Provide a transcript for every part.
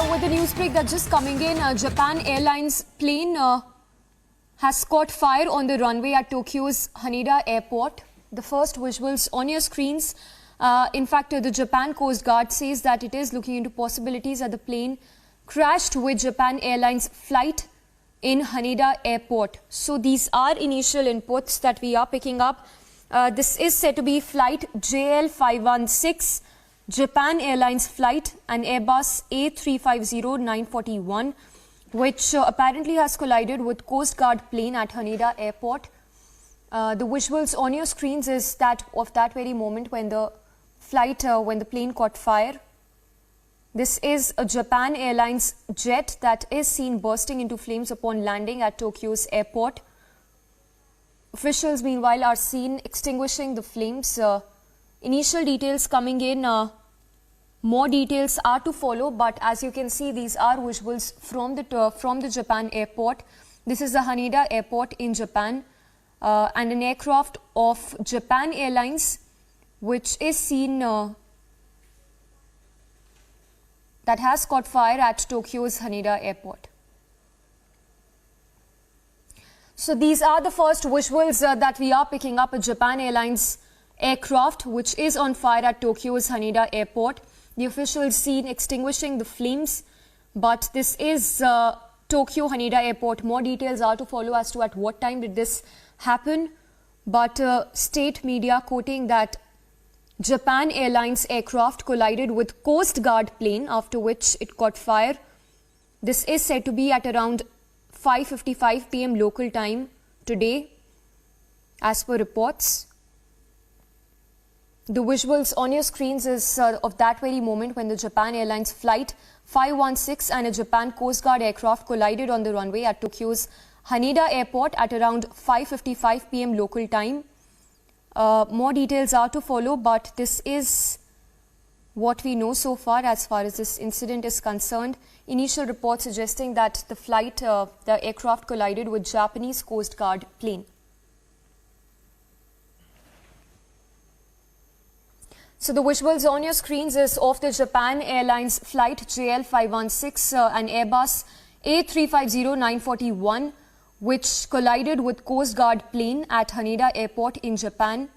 with the news break that's just coming in, Japan Airlines plane has caught fire on the runway at Tokyo's Haneda airport. The first visuals on your screens. In fact, the Japan Coast Guard says that it is looking into possibilities that the plane crashed with Japan Airlines flight in Haneda airport. So these are initial inputs that we are picking up. This is said to be flight JL516, Japan Airlines flight, an Airbus A350-941, which apparently has collided with Coast Guard plane at Haneda airport. The visuals on your screens is that of that very moment when the plane caught fire. This is a Japan Airlines jet that is seen bursting into flames upon landing at Tokyo's airport. Officials, meanwhile, are seen extinguishing the flames. Initial details coming in. More details are to follow, but as you can see, these are visuals from the Japan airport. This is the Haneda airport in Japan, and an aircraft of Japan Airlines, which is seen that has caught fire at Tokyo's Haneda airport. So these are the first visuals that we are picking up. A Japan Airlines aircraft which is on fire at Tokyo's Haneda airport. The officials seen extinguishing the flames, but this is Tokyo Haneda airport. More details are to follow as to at what time did this happen, but state media quoting that Japan Airlines aircraft collided with Coast Guard plane, after which it caught fire. This is said to be at around 5:55 p.m. local time today, as per reports. The visuals on your screens is of that very moment when the Japan Airlines flight 516 and a Japan Coast Guard aircraft collided on the runway at Tokyo's Haneda airport at around 5:55 p.m. local time. More details are to follow, but this is what we know so far as this incident is concerned. Initial reports suggesting that the aircraft collided with Japanese Coast Guard plane. So the visuals on your screens is of the Japan Airlines flight JL516, an Airbus A350-941, which collided with Coast Guard plane at Haneda airport in Japan.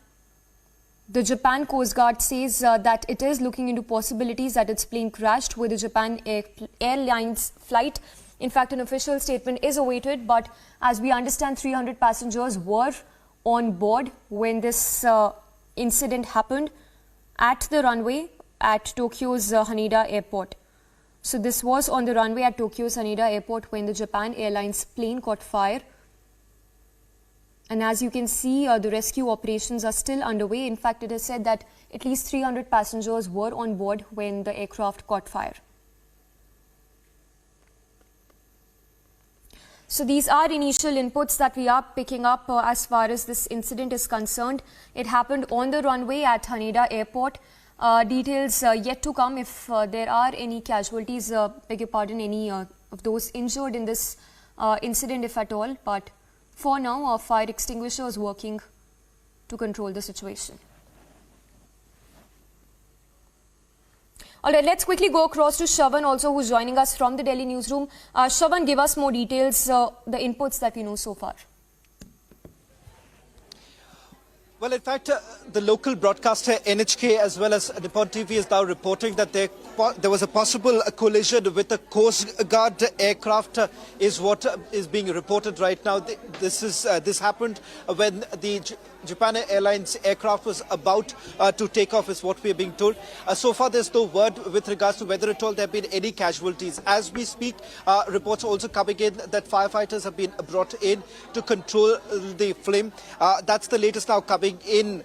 The Japan Coast Guard says that it is looking into possibilities that its plane crashed with the Japan Airlines flight. In fact, an official statement is awaited, but as we understand, 300 passengers were on board when this incident happened at the runway at Tokyo's Haneda airport. So this was on the runway at Tokyo's Haneda airport when the Japan Airlines plane caught fire. And as you can see, the rescue operations are still underway. In fact, it is said that at least 300 passengers were on board when the aircraft caught fire. So these are initial inputs that we are picking up as far as this incident is concerned. It happened on the runway at Haneda airport. Details yet to come if there are any casualties, beg your pardon, any of those injured in this incident, if at all. But for now, our fire extinguisher is working to control the situation. All right, let's quickly go across to Shravan also, who's joining us from the Delhi newsroom. Shravan, give us more details, the inputs that we know so far. Well, in fact, the local broadcaster NHK as well as Nippon TV is now reporting that there was a possible collision with a Coast Guard aircraft is what is being reported right now. This happened when the Japan Airlines aircraft was about to take off, is what we are being told. So far, there's no word with regards to whether at all there have been any casualties. As we speak, reports are also coming in that firefighters have been brought in to control the flame. That's the latest now coming in,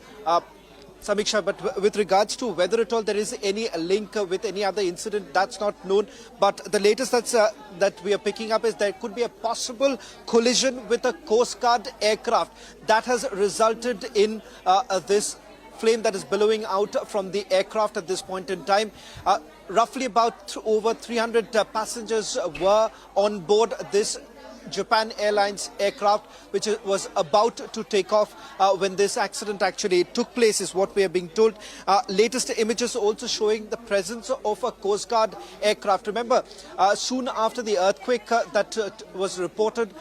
Samiksha, but with regards to whether at all there is any link with any other incident, that's not known. But the latest that we are picking up is there could be a possible collision with a Coast Guard aircraft that has resulted in this flame that is billowing out from the aircraft at this point in time. Roughly about over 300 passengers were on board this Japan Airlines aircraft, which was about to take off when this accident actually took place, is what we are being told. Latest images also showing the presence of a Coast Guard aircraft. Remember, soon after the earthquake that was reported,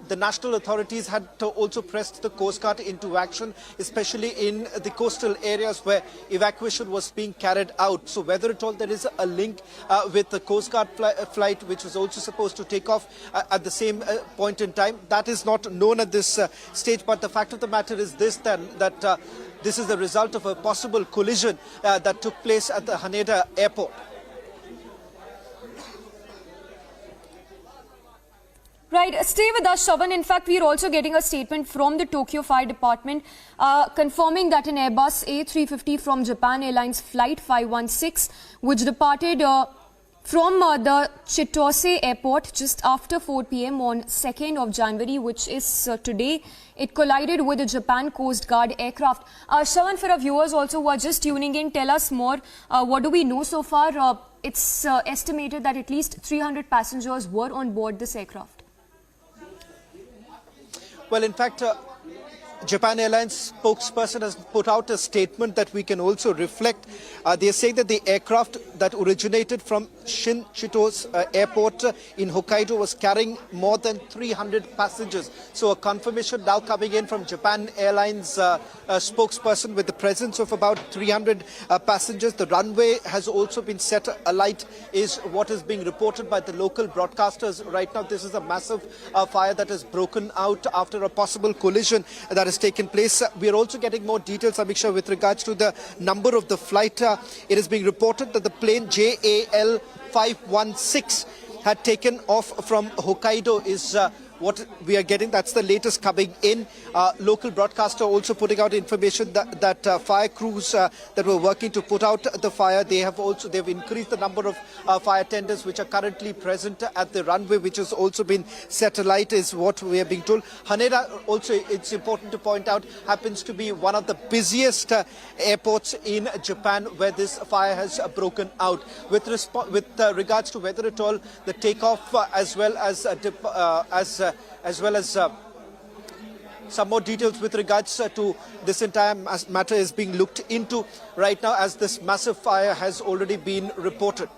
the national authorities had also pressed the Coast Guard into action, especially in the coastal areas where evacuation was being carried out. So whether at all there is a link with the Coast Guard flight, which was also supposed to take off at the same point in time, that is not known at this stage. But the fact of the matter is this, then, that this is the result of a possible collision that took place at the Haneda airport. Right, stay with us, Shravan. In fact, we are also getting a statement from the Tokyo Fire Department confirming that an Airbus A350 from Japan Airlines Flight 516, which departed from the Chitose airport just after 4 p.m. on 2nd of January, which is today, it collided with a Japan Coast Guard aircraft. Shravan, for our viewers also who are just tuning in, tell us more. What do we know so far? It's estimated that at least 300 passengers were on board this aircraft. Well, in fact, Japan Airlines spokesperson has put out a statement that we can also reflect. They are saying that the aircraft that originated from Shin-Chitose airport in Hokkaido was carrying more than 300 passengers. So a confirmation now coming in from Japan Airlines spokesperson with the presence of about 300 passengers. The runway has also been set alight, is what is being reported by the local broadcasters right now. This is a massive fire that has broken out after a possible collision that has taken place. We are also getting more details, Amiksha, with regards to the number of the flight. It is being reported that the plane JAL 516 had taken off from Hokkaido, is what we are getting. That's the latest coming in. Local broadcaster also putting out information that fire crews that were working to put out the fire, they've increased the number of fire tenders which are currently present at the runway, which has also been set alight, is what we are being told. Haneda also, it's important to point out, happens to be one of the busiest airports in Japan where this fire has broken out. With regards to whether at all the takeoff as well as some more details with regards to this entire matter is being looked into right now, as this massive fire has already been reported.